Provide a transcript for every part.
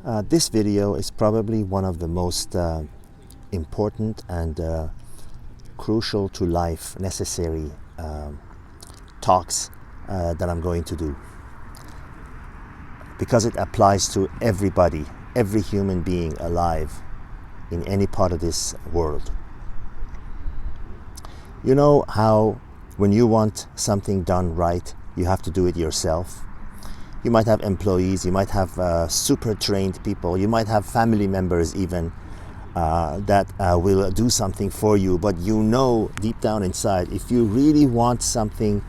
This video is probably one of the most important and crucial to life, necessary talks that I'm going to do, because it applies to everybody, every human being alive in any part of this world. You know how when you want something done right, you have to do it yourself. You might have employees, you might have super trained people, you might have family members even that will do something for you, but you know deep down inside, if you really want something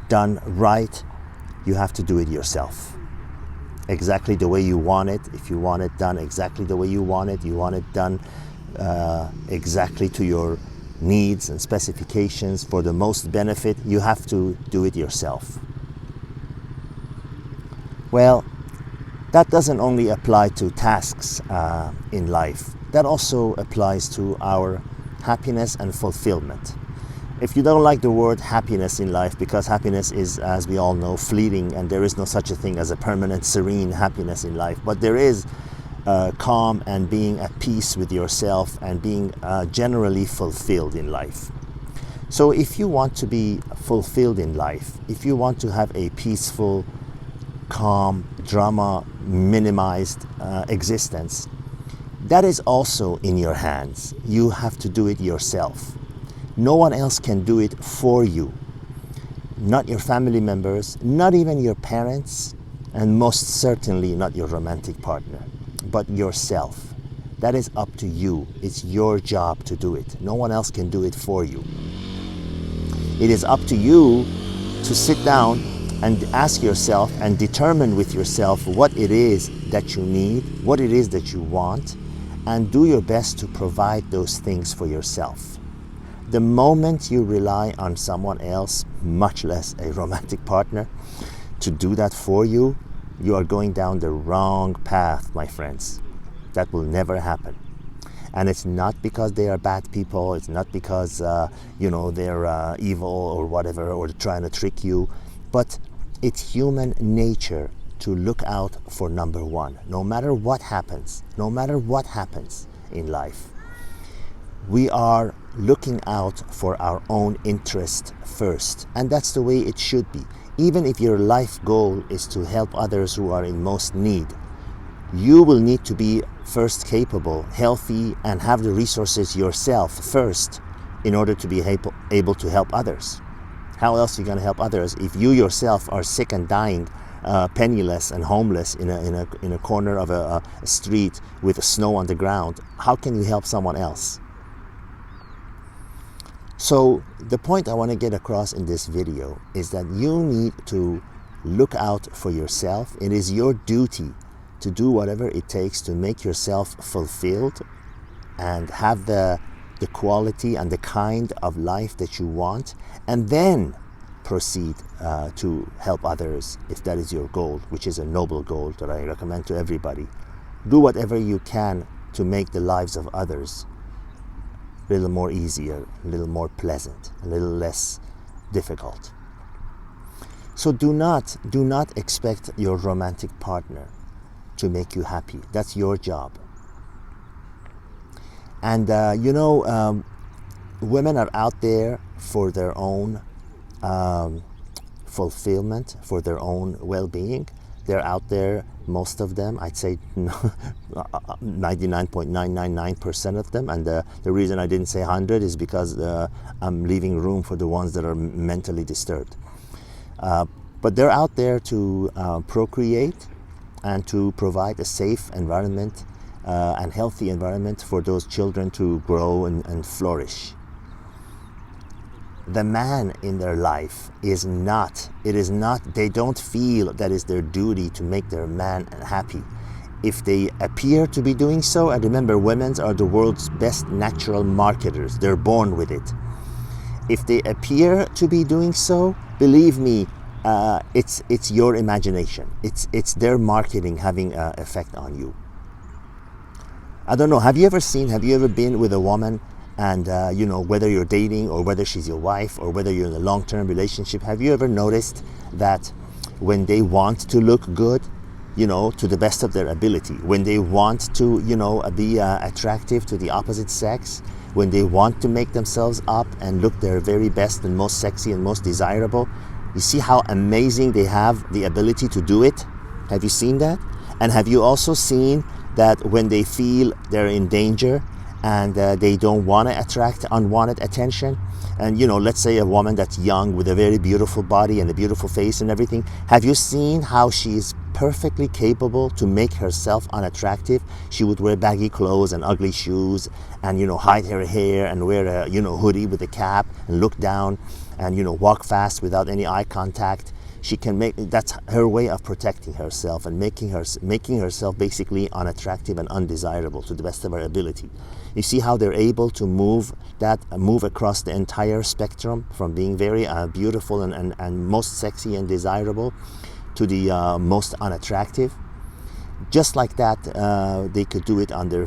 done right, you have to do it yourself. Exactly the way you want it. If you want it done exactly the way you want it done exactly to your needs and specifications for the most benefit, you have to do it yourself. Well, that doesn't only apply to tasks in life. That also applies to our happiness and fulfillment. If you don't like the word happiness in life, because happiness is, as we all know, fleeting, and there is no such a thing as a permanent, serene happiness in life, but there is calm and being at peace with yourself and being generally fulfilled in life. So if you want to be fulfilled in life, if you want to have a peaceful, calm, drama minimized existence, that is also in your hands. You have to do it yourself. No one else can do it for you. Not your family members, not even your parents, and most certainly not your romantic partner, but yourself. That is up to you. It's your job to do it. No one else can do it for you. It is up to you to sit down and ask yourself and determine with yourself what it is that you need, what it is that you want, and do your best to provide those things for yourself. The moment you rely on someone else, much less a romantic partner, to do that for you, you are going down the wrong path, my friends. That will never happen. And it's not because they are bad people, it's not because they're evil or whatever, or trying to trick you, but it's human nature to look out for number one. No matter what happens in life, we are looking out for our own interest first. And that's the way it should be. Even if your life goal is to help others who are in most need, you will need to be first capable, healthy, and have the resources yourself first in order to be able to help others. How else are you going to help others if you yourself are sick and dying, penniless and homeless in a corner of a street with snow on the ground? How can you help someone else? So the point I want to get across in this video is that you need to look out for yourself. It is your duty to do whatever it takes to make yourself fulfilled and have the quality and the kind of life that you want, and then proceed to help others if that is your goal, which is a noble goal that I recommend to everybody. Do whatever you can to make the lives of others a little more easier, a little more pleasant, a little less difficult. So do not expect your romantic partner to make you happy. That's your job. And women are out there for their own fulfillment, for their own well-being. They're out there, most of them, I'd say 99.999% of them. And the reason I didn't say 100 is because I'm leaving room for the ones that are mentally disturbed. But they're out there to procreate and to provide a safe environment and healthy environment for those children to grow and flourish. The man in their life they don't feel that is their duty to make their man happy. If they appear to be doing so, and remember, women are the world's best natural marketers, they're born with it. If they appear to be doing so, believe me, it's your imagination. It's their marketing having an effect on you. I don't know, have you ever been with a woman and whether you're dating or whether she's your wife or whether you're in a long-term relationship, have you ever noticed that when they want to look good, to the best of their ability. When they want to, be attractive to the opposite sex, when they want to make themselves up and look their very best and most sexy and most desirable, you see how amazing they have the ability to do it? Have you seen that? And have you also seen that when they feel they're in danger and they don't want to attract unwanted attention, and let's say a woman that's young with a very beautiful body and a beautiful face and everything, have you seen how she's perfectly capable to make herself unattractive? She would wear baggy clothes and ugly shoes and hide her hair and wear a hoodie with a cap and look down and walk fast without any eye contact. She can that's her way of protecting herself and making herself basically unattractive and undesirable to the best of her ability. You see how they're able to move across the entire spectrum from being very beautiful and most sexy and desirable to the most unattractive. Just like that, they could do it on their,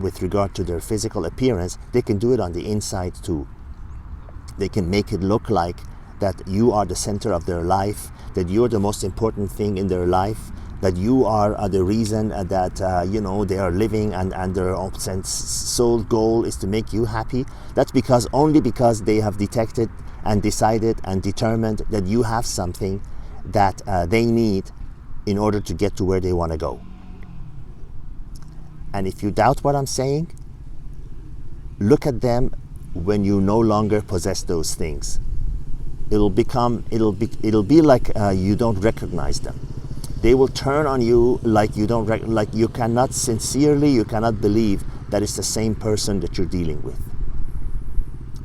with regard to their physical appearance. They can do it on the inside too. They can make it look like that you are the center of their life, that you're the most important thing in their life, that you are the reason that they are living, and their sole goal is to make you happy. That's only because they have detected and decided and determined that you have something that they need in order to get to where they want to go. And if you doubt what I'm saying, look at them when you no longer possess those things. It'll be like you don't recognize them. They will turn on you like you cannot believe that it's the same person that you're dealing with,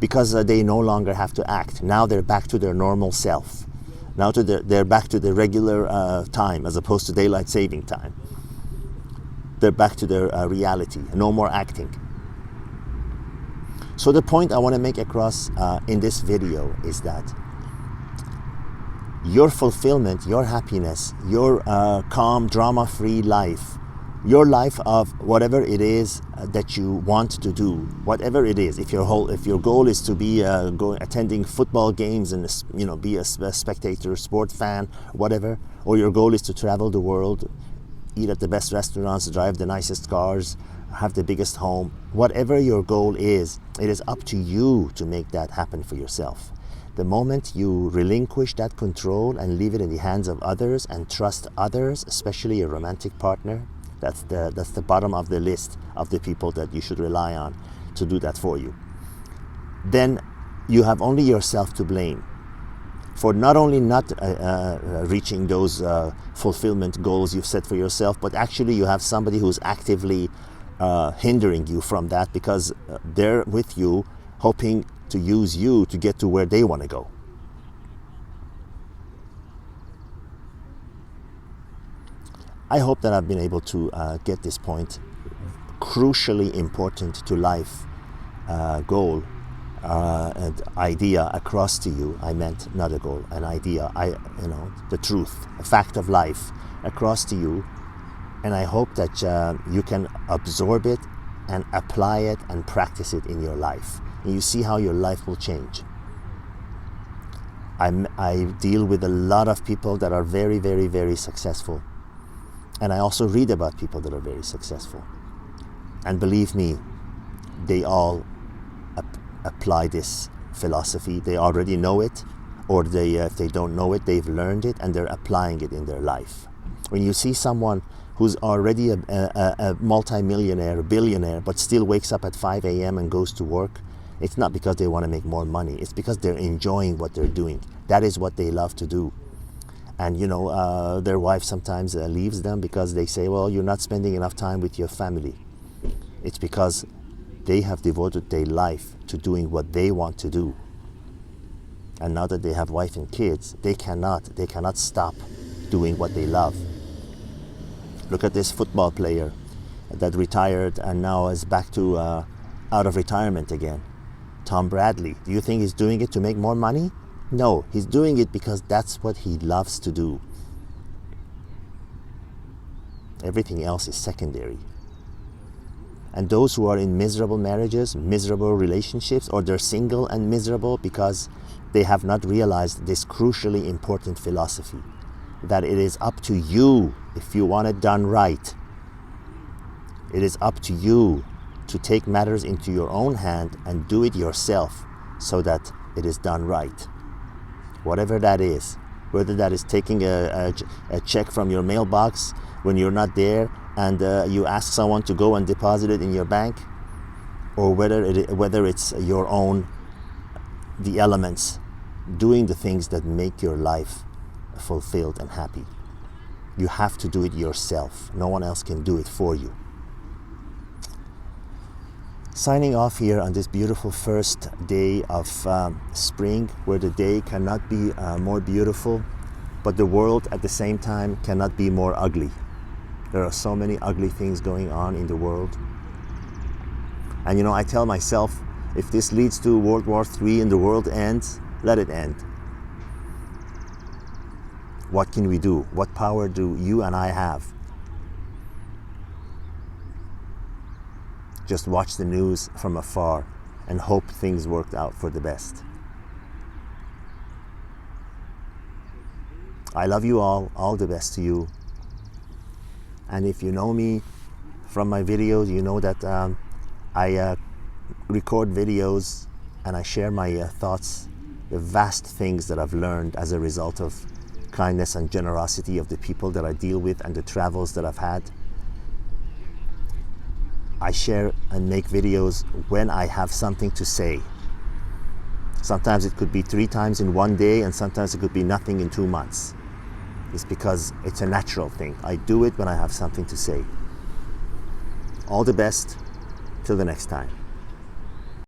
because they no longer have to act. Now they're back to their normal self. Now they're back to the regular time as opposed to daylight saving time. They're back to their reality. No more acting. So the point I want to make across in this video is that your fulfillment, your happiness, your calm, drama-free life, your life of whatever it is that you want to do, whatever it is. If your goal is to be attending football games and be a spectator, sport fan, whatever, or your goal is to travel the world, eat at the best restaurants, drive the nicest cars, have the biggest home, whatever your goal is, it is up to you to make that happen for yourself. The moment you relinquish that control and leave it in the hands of others and trust others, especially a romantic partner, that's the bottom of the list of the people that you should rely on to do that for you, then you have only yourself to blame for not only not reaching those fulfillment goals you've set for yourself, but actually you have somebody who's actively hindering you from that, because they're with you hoping to use you to get to where they want to go. I hope that I've been able to get this point, crucially important to life, goal and idea across to you. I meant not a goal, an idea. The truth, a fact of life across to you, and I hope that you can absorb it and apply it and practice it in your life. And you see how your life will change. I deal with a lot of people that are very, very, very successful. And I also read about people that are very successful. And believe me, they all apply this philosophy. They already know it, or if they don't know it, they've learned it and they're applying it in their life. When you see someone who's already a multi-millionaire, billionaire, but still wakes up at 5 a.m. and goes to work, it's not because they want to make more money. It's because they're enjoying what they're doing. That is what they love to do. And their wife sometimes leaves them because they say, well, you're not spending enough time with your family. It's because they have devoted their life to doing what they want to do. And now that they have wife and kids, they cannot stop doing what they love. Look at this football player that retired and now is back to out of retirement again. Tom Bradley. Do you think he's doing it to make more money? No, he's doing it because that's what he loves to do. Everything else is secondary. And those who are in miserable marriages, miserable relationships, or they're single and miserable because they have not realized this crucially important philosophy, that it is up to you if you want it done right, it is up to you to take matters into your own hand and do it yourself so that it is done right. Whatever that is, whether that is taking a check from your mailbox when you're not there and you ask someone to go and deposit it in your bank, or whether it's your own, the elements, doing the things that make your life fulfilled and happy. You have to do it yourself. No one else can do it for you. Signing off here on this beautiful first day of spring, where the day cannot be more beautiful, but the world at the same time cannot be more ugly. There are so many ugly things going on in the world. And you know, I tell myself, if this leads to World War III and the world ends, let it end. What can we do? What power do you and I have? Just watch the news from afar and hope things worked out for the best. I love you all the best to you. And if you know me from my videos, you know that I record videos and I share my thoughts, the vast things that I've learned as a result of kindness and generosity of the people that I deal with and the travels that I've had. I share and make videos when I have something to say. Sometimes it could be 3 times in one day, and sometimes it could be nothing in 2 months. It's because it's a natural thing. I do it when I have something to say. All the best. Till the next time.